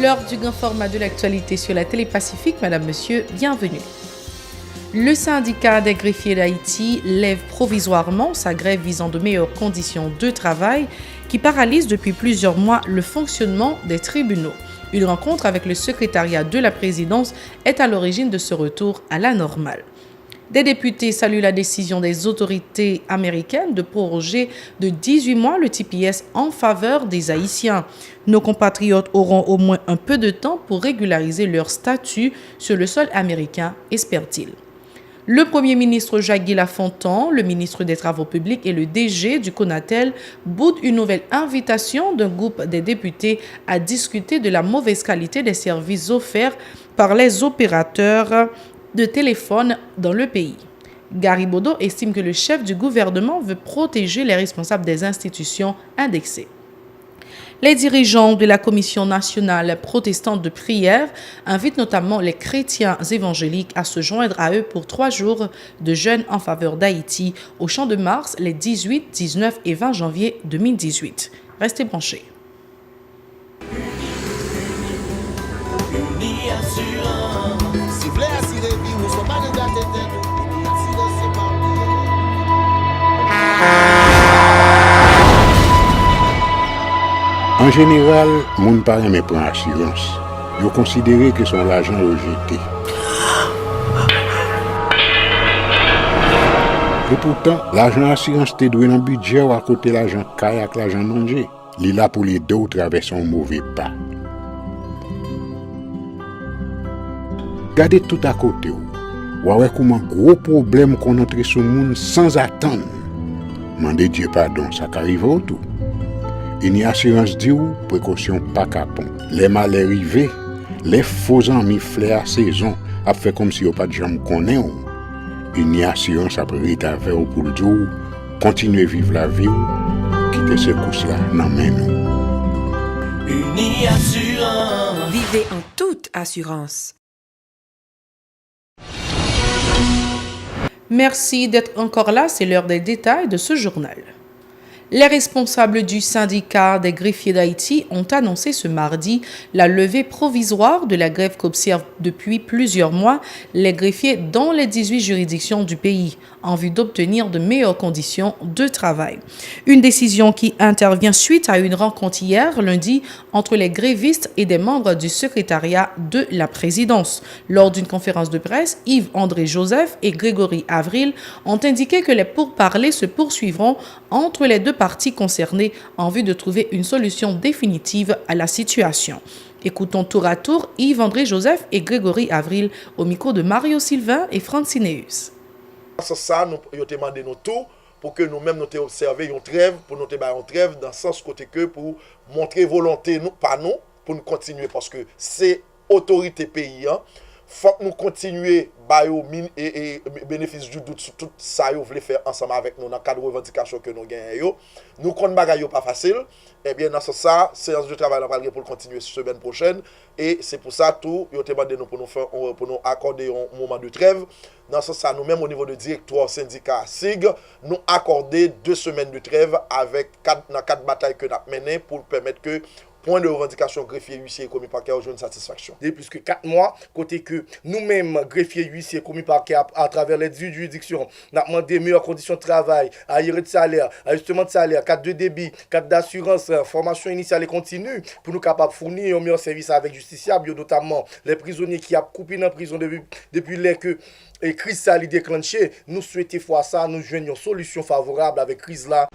L'heure du grand format de l'actualité sur la télé Pacifique. Madame, monsieur, bienvenue. Le syndicat des greffiers d'Haïti lève provisoirement sa grève visant de meilleures conditions de travail qui paralyse depuis plusieurs mois le fonctionnement des tribunaux. Une rencontre avec le secrétariat de la présidence est à l'origine de ce retour à la normale. Des députés saluent la décision des autorités américaines de proroger de 18 mois le TPS en faveur des Haïtiens. Nos compatriotes auront au moins un peu de temps pour régulariser leur statut sur le sol américain, espère-t-il. Le Premier ministre Jacques-Guy Lafontan, le ministre des Travaux publics et le DG du Conatel boudent une nouvelle invitation d'un groupe des députés à discuter de la mauvaise qualité des services offerts par les opérateurs de téléphone dans le pays. Garibodo estime que le chef du gouvernement veut protéger les responsables des institutions indexées. Les dirigeants de la Commission nationale protestante de prière invitent notamment les chrétiens évangéliques à se joindre à eux pour 3 jours de jeûne en faveur d'Haïti au Champ de Mars les 18, 19 et 20 janvier 2018. Restez branchés. En général, moun pa reme pran assurance. Yo considéré que son l'argent rejeté. Et pourtant, l'argent assurance te doué dans budget ou à côté l'argent caille avec l'argent manger. Li là pour les deux traverser un mauvais pas. Gardez tout à côté ou. Ouais comment gros problème qu'on entre sur monde sans attendre. Mandez Dieu pardon, ça qu'arrive au tout. Une assurance dit ou précaution pas capon. Les malheurs arrivés, les faux amis flair à saison a fait comme si on pas de jambe connaît ou. Une assurance après rétaver ou pour le dire continuer vivre la vie ou quitter ce course là nan men nous. Uni assurance. Vivez en toute assurance. Merci d'être encore là, c'est l'heure des détails de ce journal. Les responsables du syndicat des greffiers d'Haïti ont annoncé ce mardi la levée provisoire de la grève qu'observent depuis plusieurs mois les greffiers dans les 18 juridictions du pays en vue d'obtenir de meilleures conditions de travail. Une décision qui intervient suite à une rencontre hier, lundi, entre les grévistes et des membres du secrétariat de la présidence. Lors d'une conférence de presse, Yves-André Joseph et Grégory Avril ont indiqué que les pourparlers se poursuivront entre les deux parties concernées en vue de trouver une solution définitive à la situation. Écoutons tour à tour Yves-André Joseph et Grégory Avril au micro de Mario Sylvain et Francineus. C'est ça, nous avons demandé nous tout pour que nous-mêmes nous observer une trêve, pour nous une trêve dans le sens côté que pour montrer volonté, nous, pas nous, pour nous continuer parce que c'est autorité pays. Faut que nous continuions à et bénéfice du doute sur tout ça que vous voulez faire ensemble avec nous dans le cadre de revendication que nous gagnons. Nous connaissons bagaille pas facile. Eh bien, dans ce ça, séance de travail pour continuer la semaine prochaine. Et c'est pour ça tout, ils ont demandé nous pour nous accorder un moment de trêve. Dans ce ça, nous-mêmes au niveau du directoire syndicat SIG, nous accorder 2 semaines de trêve avec 4 batailles que nous avons menées pour permettre que point de revendication greffier, huissier et commis parquet ont une satisfaction. Depuis plus que 4 mois, côté que nous-mêmes, greffiers, huissiers et commis parquet, à travers les 18 juridictions, nous avons demandé meilleures conditions de travail, arrêt de salaire, ajustement de salaire, carte de débit, carte d'assurance, formation initiale et continue, pour nous capables de fournir un meilleur service avec justiciables, notamment les prisonniers qui ont coupé dans la prison depuis les que la crise a déclenché. Nous souhaitons voir ça, nous joignons une solution favorable avec la crise là.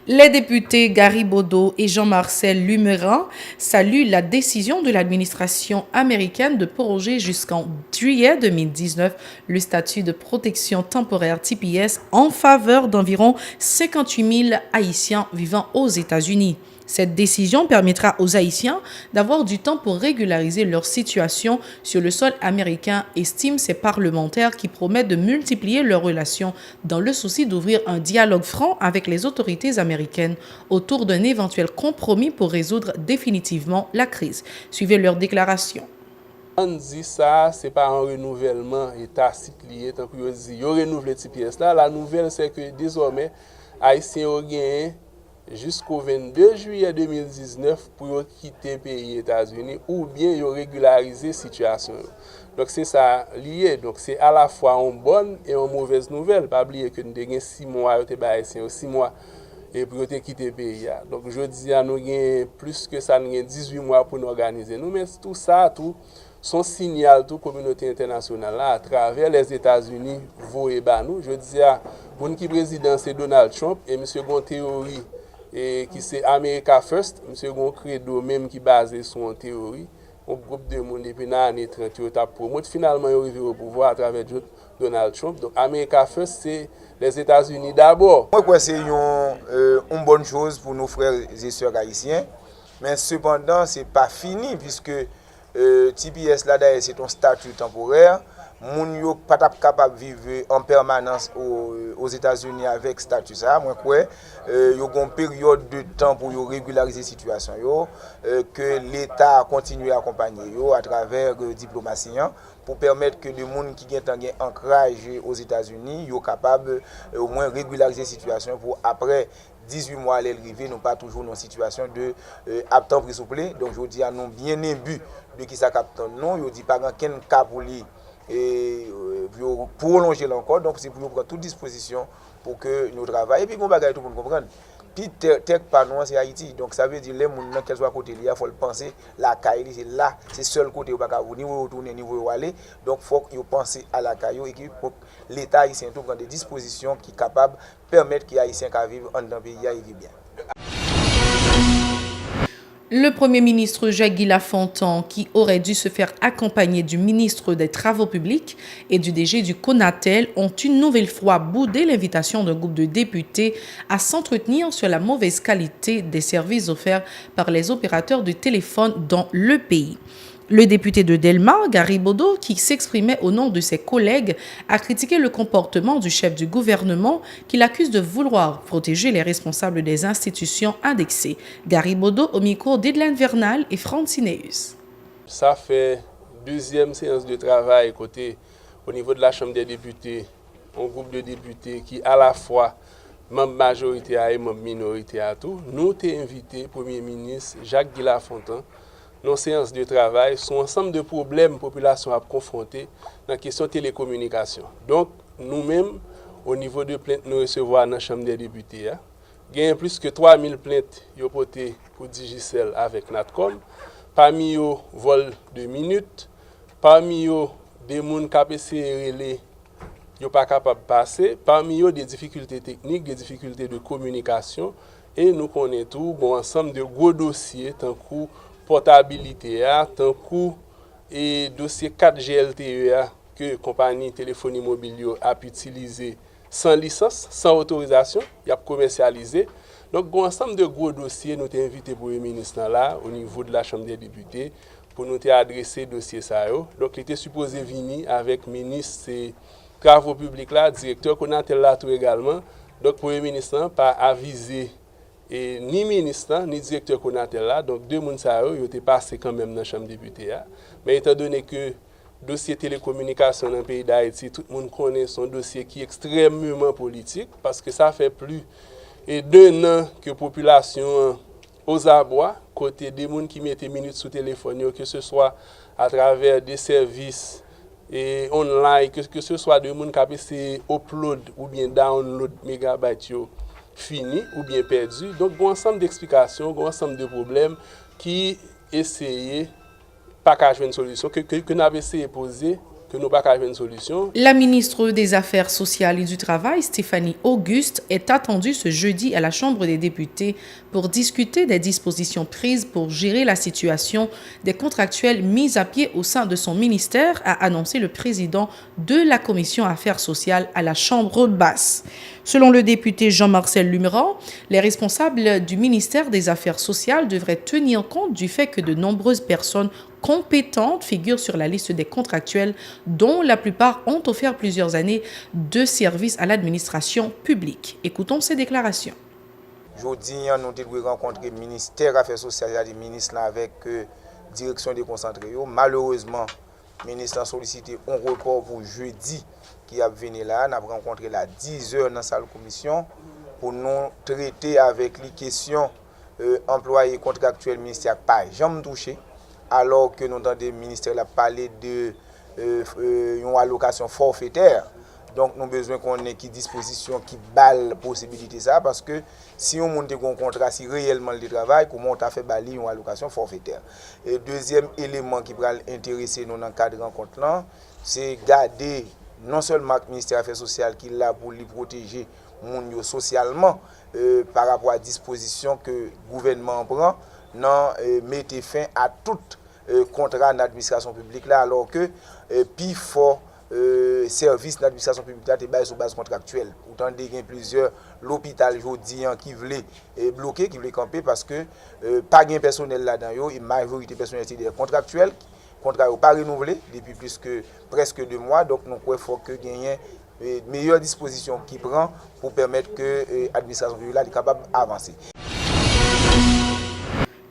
Les députés Garibodo et Jean-Marcel Lumeran saluent la décision de l'administration américaine de proroger jusqu'en juillet 2019 le statut de protection temporaire TPS en faveur d'environ 58 000 Haïtiens vivant aux États-Unis. Cette décision permettra aux Haïtiens d'avoir du temps pour régulariser leur situation sur le sol américain, estiment ces parlementaires qui promettent de multiplier leurs relations dans le souci d'ouvrir un dialogue franc avec les autorités américaines autour d'un éventuel compromis pour résoudre définitivement la crise. Suivez leur déclaration. On dit ça, ce n'est pas un renouvellement tacite lié, tant que vous renouvelez le TPS là. La nouvelle, c'est que désormais, Haïtiens ont gagné jusqu'au 22 juillet 2019 pour quitter le pays États-Unis ou bien régulariser la situation. Donc c'est ça lié. Donc c'est à la fois une bonne et une mauvaise nouvelle. Pas oublier que nous avons 6 mois, 6 mois et pour quitter le pays. Donc je dis à nous avons plus que ça, nous avons 18 mois pour nous organiser. Nous mais tout ça, tout son signal toute communauté internationale là, à travers les États-Unis, vous et nous. Je dis à mon qui président c'est Donald Trump et monsieur gon théorie et qui c'est America First, monsieur gon credo même qui basé sur une théorie. Un groupe de monde depuis l'année 30 qui a promoté finalement arrivé au pouvoir à travers Donald Trump. Donc America First c'est les États-Unis d'abord. Moi crois c'est une bonne chose pour nos frères et sœurs haïtiens, mais cependant c'est pas fini puisque TPS là d'ailleurs c'est un statut temporaire. Moun yo pas capable vivre en permanence aux États-Unis avec statut ça. Moi crois yo gon période de temps pour yo régulariser situation yo que l'État continue à accompagner yo à travers diplomatie pour permettre que les gens qui ont ancrage aux États-Unis yo capable au moins régulariser situation pour après 18 mois à l'arrivée, nous pas toujours dans une situation de absent pris souple. Donc je dis à nous bien imbu de qui ça capte non, je dis pas aucun cas pour lui et pour prolonger encore. Donc c'est pour nous prendre toute disposition pour que nous travaillions. Et puis bon bagage tout pour nous comprendre. Puis tech pas nous c'est Haïti. Donc ça veut dire les gens quel soit côté il faut le penser la caille c'est là, c'est seul côté où pas niveau retourner niveau où aller. Donc faut que penser à la caille et que l'État haïtien tout prendre des dispositions qui capable permettre que les haïtiens qui vivent dans le pays vivent bien. Le Premier ministre Jacques-Guy Lafontaine, qui aurait dû se faire accompagner du ministre des Travaux publics et du DG du Conatel, ont une nouvelle fois boudé l'invitation d'un groupe de députés à s'entretenir sur la mauvaise qualité des services offerts par les opérateurs de téléphone dans le pays. Le député de Delma, Gary Bodo, qui s'exprimait au nom de ses collègues, a critiqué le comportement du chef du gouvernement qu'il accuse de vouloir protéger les responsables des institutions indexées. Gary Bodo au micro d'Edlaine Vernal et Francineus. Ça fait deuxième séance de travail au niveau de la Chambre des députés, un groupe de députés qui à la fois membre majorité et membre minorité à tout. Nous t'ai invité Premier ministre Jacques-Guy Lafontaine nos séances de travail sont ensemble de problèmes que la population a confrontés dans la question de télécommunication. Donc, nous-mêmes, au niveau de plaintes nous recevons dans la Chambre des députés, il y a plus que 3000 plaintes pour Digicel avec Natcom. Parmi eux, vol de minutes. Parmi eux, des gens qui ont essayé de sont pas capables de passer. Parmi eux, des difficultés techniques, des difficultés de communication. Et nous connaissons tout, bon ensemble de gros dossiers, tant que portabilité, tant que dossier 4G LTE que la compagnie téléphonie mobile a utilisé sans licence, sans autorisation, il a commercialisé. Donc, un ensemble de gros dossiers, nous avons invité pour le ministre là, au niveau de la Chambre des députés, pour nous adresser dossier ça. Donc, il était supposé venir avec le ministre des Travaux publics là, directeur Conatel là tout également. Donc, pour le ministre n'a pas avisé et ni ministre ni directeur Conatel là, donc deux moun sa yo étaient passés quand même dans la Chambre des députés. Mais étant donné que dossier télécommunication dans le pays d'Haïti, tout le monde connaît son dossier qui est extrêmement politique parce que ça fait plus de 2 ans que la population aux abois, côté des gens qui mettent minutes sous téléphone, que ce soit à travers des services et online, que ce soit des gens qui ont essayé upload ou bien download mégabytes fini ou bien perdu. Donc, il y a un ensemble d'explications, un ensemble de problèmes qui essayent pas qu'à jouer une solution, que nous avons essayé de poser, que nous pas qu'à jouer une solution. La ministre des Affaires sociales et du Travail, Stéphanie Auguste, est attendue ce jeudi à la Chambre des députés pour discuter des dispositions prises pour gérer la situation des contractuels mis à pied au sein de son ministère, a annoncé le président de la Commission Affaires sociales à la Chambre basse. Selon le député Jean-Marcel Lumeran, les responsables du ministère des Affaires sociales devraient tenir compte du fait que de nombreuses personnes compétentes figurent sur la liste des contractuels dont la plupart ont offert plusieurs années de service à l'administration publique. Écoutons ces déclarations. Aujourd'hui, nous devons rencontrer le ministère des Affaires sociales et le ministre avec direction déconcentrée. Malheureusement, le ministre a sollicité un report pour jeudi qui a venu là. Nous avons rencontré à 10h dans la salle de commission pour nous traiter avec les questions employés contractuels ministère pas jamais touché, alors que nous dans des ministères a parlé de une allocation forfaitaire. Donc nous avons besoin qu'on ait qui disposition qui balle possibilité ça, parce que si on monte un contrat, si réellement le travail, comment on a fait bali une allocation forfaitaire. Et deuxième élément qui va intéresser nous dans le cadre de rencontre là, c'est garder non seulement le ministère des Affaires sociales qui est là pour les protéger socialement par rapport à la disposition que le gouvernement prend, non mettre fin à tout contrat d'administration publique là, alors que plus fort service d'administration publique là est sur base contractuelle. Autant il y a plusieurs l'hôpital aujourd'hui qui voulaient bloquer, qui voulaient camper parce que pas de personnel là-dedans, une majorité personnel contractuel, contrat n'est pas renouvelé depuis plus que presque 2 mois, donc nous croyons qu'il faut que gagner meilleure disposition qui prend pour permettre que l'administration publique est capable d'avancer.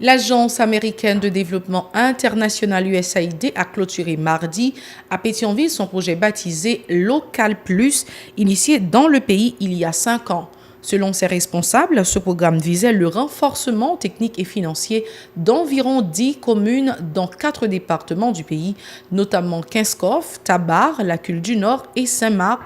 L'Agence américaine de développement international USAID a clôturé mardi à Pétionville son projet baptisé Local Plus, initié dans le pays il y a 5 ans. Selon ses responsables, ce programme visait le renforcement technique et financier d'environ 10 communes dans 4 départements du pays, notamment Kinskov, Tabar, Lac du Nord et Saint-Marc.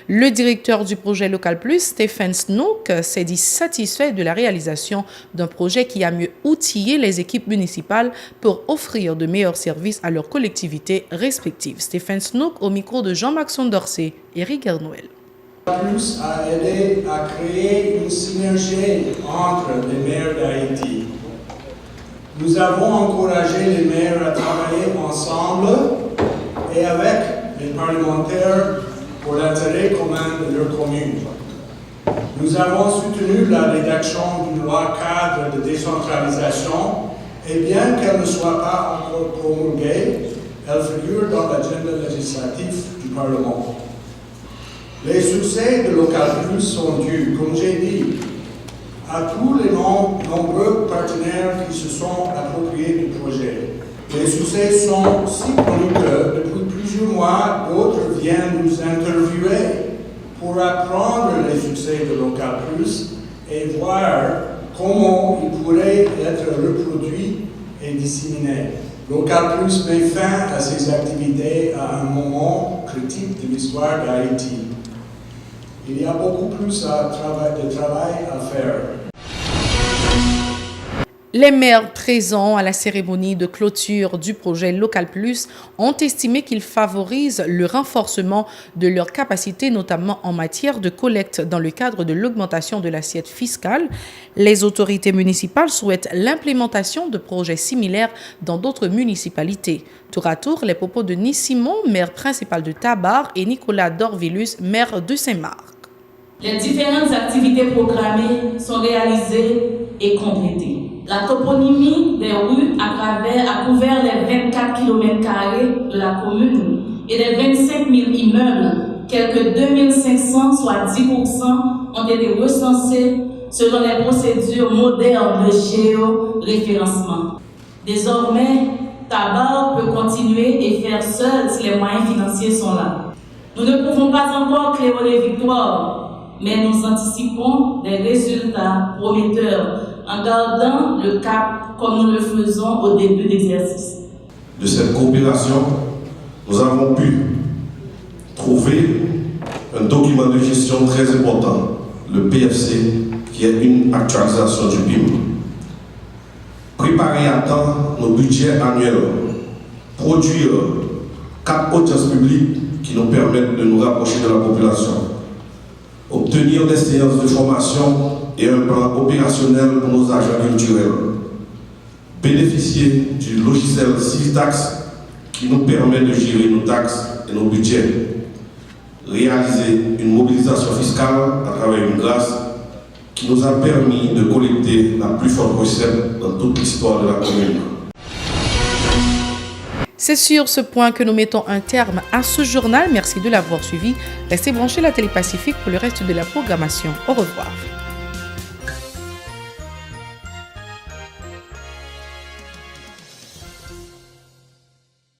Le directeur du projet Local Plus, Stephen Snook, s'est dit satisfait de la réalisation d'un projet qui a mieux outillé les équipes municipales pour offrir de meilleurs services à leurs collectivités respectives. Stephen Snook au micro de Jean-Maxime Dorsey et Rigard Noël. Plus a aidé à créer une synergie entre les maires d'Haïti. Nous avons encouragé les maires à travailler ensemble et avec les parlementaires pour l'intérêt commun de leur commune. Nous avons soutenu la rédaction d'une loi cadre de décentralisation et bien qu'elle ne soit pas encore promulguée, elle figure dans l'agenda législatif du Parlement. Les succès de Local Plus sont dus, comme j'ai dit, à tous les nombreux partenaires qui se sont appropriés du projet. Les succès sont si connus que, depuis plusieurs mois, d'autres viennent nous interviewer pour apprendre les succès de Local Plus et voir comment ils pourraient être reproduits et disséminés. Local Plus met fin à ses activités à un moment critique de l'histoire d'Haïti. Il y a beaucoup plus de travail à faire. Les maires présents à la cérémonie de clôture du projet Local Plus ont estimé qu'il favorise le renforcement de leurs capacités, notamment en matière de collecte dans le cadre de l'augmentation de l'assiette fiscale. Les autorités municipales souhaitent l'implémentation de projets similaires dans d'autres municipalités. Tour à tour, les propos de Nice Simon, maire principal de Tabar, et Nicolas Dorvilus, maire de Saint-Marc. Les différentes activités programmées sont réalisées et complétées. La toponymie des rues a couvert les 24 km² de la commune et les 25 000 immeubles, quelques 2500, soit 10%, ont été recensés selon les procédures modernes de géoréférencement. Désormais, Tabar peut continuer et faire seul si les moyens financiers sont là. Nous ne pouvons pas encore claironner victoire, mais nous anticipons des résultats prometteurs en gardant le cap comme nous le faisons au début de l'exercice. De cette coopération, nous avons pu trouver un document de gestion très important, le PFC, qui est une actualisation du BIM. Préparer à temps nos budgets annuels, produire 4 audiences publiques qui nous permettent de nous rapprocher de la population, obtenir des séances de formation et un plan opérationnel pour nos agents culturels, bénéficier du logiciel Civitax qui nous permet de gérer nos taxes et nos budgets, réaliser une mobilisation fiscale à travers une grâce qui nous a permis de collecter la plus forte recette dans toute l'histoire de la commune. C'est sur ce point que nous mettons un terme à ce journal. Merci de l'avoir suivi. Restez branchés à la Télé Pacifique pour le reste de la programmation. Au revoir.